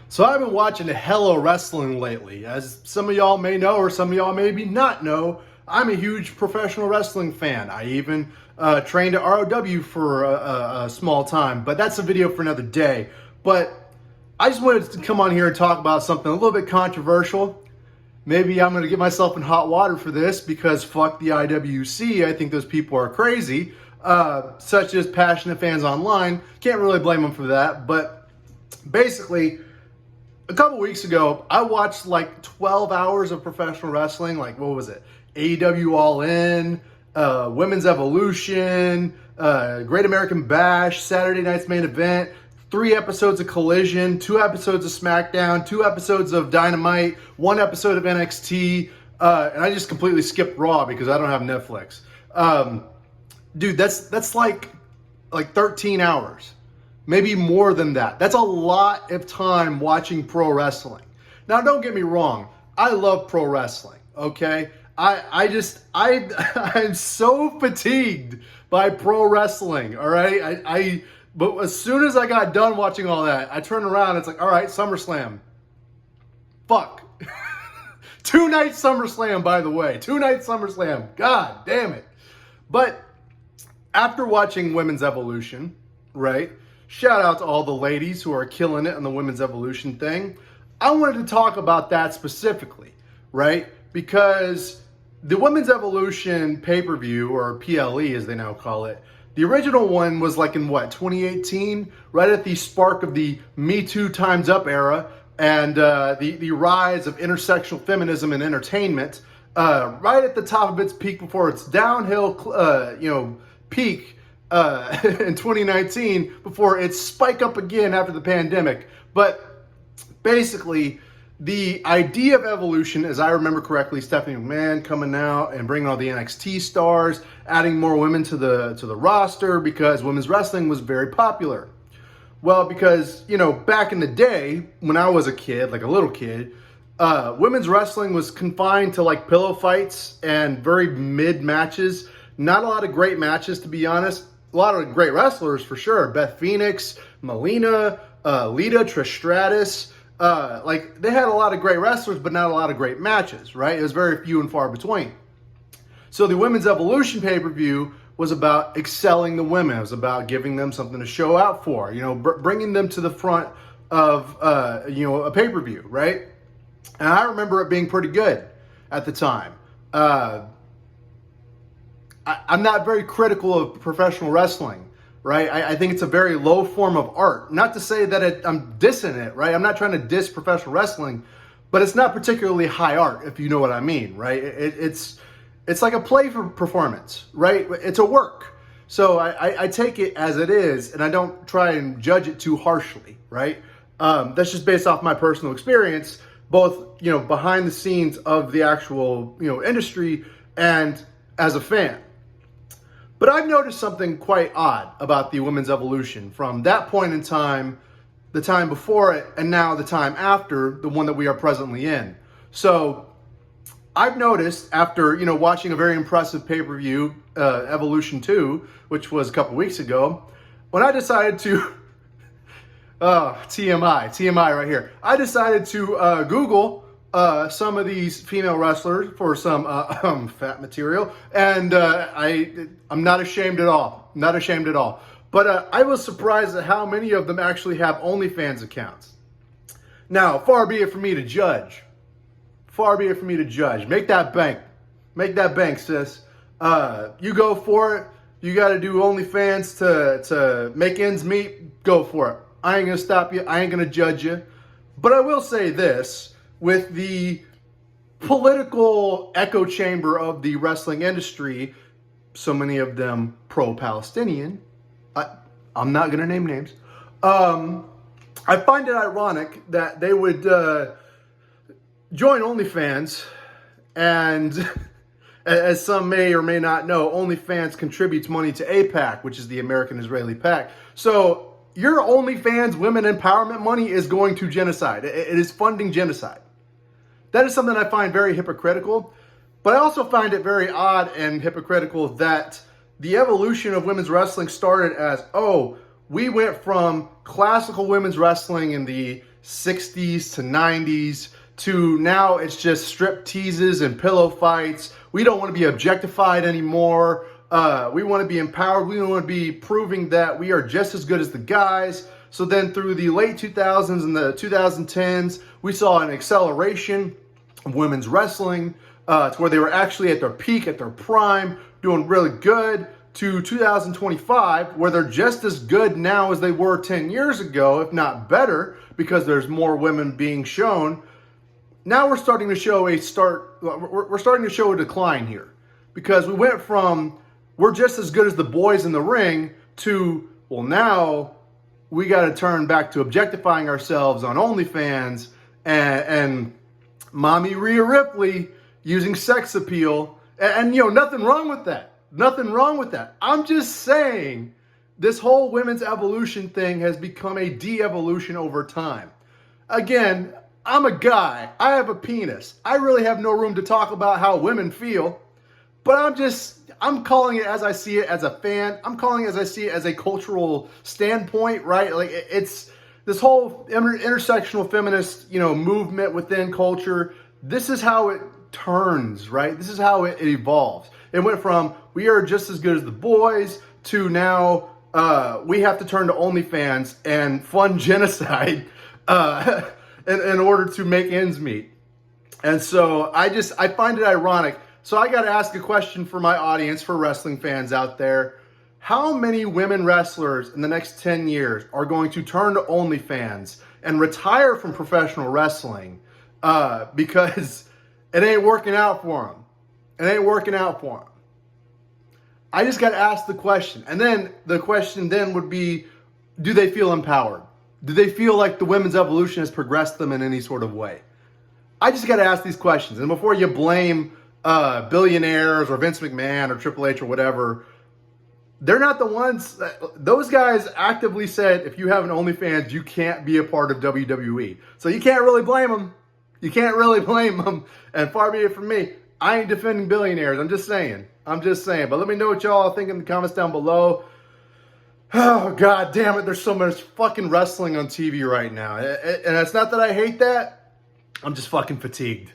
So I've been watching Hello Wrestling lately. As some of y'all may know, or some of y'all maybe not know, I'm a huge professional wrestling fan. I even trained at ROW for a small time, but that's a video for another day. But I just wanted to come on here and talk about something a little bit controversial. Maybe I'm going to get myself in hot water for this because fuck the IWC. I think those people are crazy, such as passionate fans online. Can't really blame them for that, but basically, a couple weeks ago, I watched like 12 hours of professional wrestling. Like, what was it? AEW All In, Women's Evolution, Great American Bash, Saturday Night's Main Event, 3 episodes of Collision, 2 episodes of SmackDown, 2 episodes of Dynamite, 1 episode of NXT, and I just completely skipped Raw because I don't have Netflix. Dude, that's like 13 hours. Maybe more than that. That's a lot of time watching pro wrestling. Now, don't get me wrong. I love pro wrestling, okay? I'm so fatigued by pro wrestling, all right? But as soon as I got done watching all that, I turned around and it's like, all right, SummerSlam. Fuck. 2-night SummerSlam, by the way. 2-night SummerSlam. God damn it. But after watching Women's Evolution, right? Shout out to all the ladies who are killing it on the Women's Evolution thing. I wanted to talk about that specifically, right? Because the Women's Evolution pay-per-view, or PLE as they now call it, the original one was like in what, 2018? Right at the spark of the Me Too Time's Up era and the rise of intersectional feminism in entertainment, right at the top of its peak before its downhill, peak in 2019 before it spike up again after the pandemic. But basically, the idea of Evolution, as I remember correctly, Stephanie McMahon coming out and bringing all the NXT stars, adding more women to the roster because women's wrestling was very popular. Well, because, back in the day when I was a kid, like a little kid, women's wrestling was confined to like pillow fights and very mid matches. Not a lot of great matches, to be honest. A lot of great wrestlers for sure. Beth Phoenix, Melina, Lita, Trish Stratus. They had a lot of great wrestlers, but not a lot of great matches, right? It was very few and far between. So the Women's Evolution pay-per-view was about excelling the women. It was about giving them something to show out for, bringing them to the front of, a pay-per-view, right? And I remember it being pretty good at the time. I'm not very critical of professional wrestling, right? I think it's a very low form of art. Not to say that I'm dissing it, right? I'm not trying to diss professional wrestling, but it's not particularly high art, if you know what I mean, right? It's like a play for performance, right? It's a work. So I take it as it is, and I don't try and judge it too harshly, right? That's just based off my personal experience, both, behind the scenes of the actual, industry and as a fan. But I've noticed something quite odd about the Women's Evolution from that point in time, the time before it, and now the time after, the one that we are presently in. So I've noticed after, watching a very impressive pay-per-view, Evolution 2, which was a couple weeks ago, when I decided to, TMI right here. I decided to Google some of these female wrestlers for some fat material, and I'm not ashamed at all. Not ashamed at all. But I was surprised at how many of them actually have OnlyFans accounts. Now, far be it for me to judge. Far be it for me to judge. Make that bank. Make that bank, sis. You go for it. You got to do OnlyFans to make ends meet. Go for it. I ain't going to stop you. I ain't going to judge you. But I will say this. With the political echo chamber of the wrestling industry, so many of them pro-Palestinian, I'm not going to name names, I find it ironic that they would join OnlyFans, and as some may or may not know, OnlyFans contributes money to AIPAC, which is the American Israeli PAC. So your OnlyFans women empowerment money is going to genocide. It is funding genocide. That is something I find very hypocritical, but I also find it very odd and hypocritical that the evolution of women's wrestling started as, we went from classical women's wrestling in the 60s to 90s to now it's just strip teases and pillow fights. We don't want to be objectified anymore. We want to be empowered. We want to be proving that we are just as good as the guys. So then through the late 2000s and the 2010s, we saw an acceleration of women's wrestling to where they were actually at their peak, at their prime, doing really good, to 2025, where they're just as good now as they were 10 years ago, if not better, because there's more women being shown. Now we're starting to show we're starting to show a decline here, because we went from we're just as good as the boys in the ring to, well, now we got to turn back to objectifying ourselves on OnlyFans and mommy Rhea Ripley using sex appeal. And nothing wrong with that. Nothing wrong with that. I'm just saying this whole women's evolution thing has become a de-evolution over time. Again, I'm a guy. I have a penis. I really have no room to talk about how women feel, but I'm calling it as I see it as a fan. I'm calling it as I see it as a cultural standpoint, right? Like it's this whole intersectional feminist, movement within culture. This is how it turns, right? This is how it evolves. It went from we are just as good as the boys to now we have to turn to OnlyFans and fund genocide in order to make ends meet. And so I find it ironic. So I got to ask a question for my audience, for wrestling fans out there. How many women wrestlers in the next 10 years are going to turn to OnlyFans and retire from professional wrestling because it ain't working out for them? It ain't working out for them. I just got to ask the question. And then the question then would be, do they feel empowered? Do they feel like the women's evolution has progressed them in any sort of way? I just got to ask these questions. And before you blame billionaires or Vince McMahon or Triple H or whatever, they're not the ones. Those guys actively said, if you have an OnlyFans, you can't be a part of WWE. So you can't really blame them. You can't really blame them. And far be it from me, I ain't defending billionaires. I'm just saying. But let me know what y'all think in the comments down below. Oh, God damn it. There's so much fucking wrestling on TV right now. And it's not that I hate that. I'm just fucking fatigued.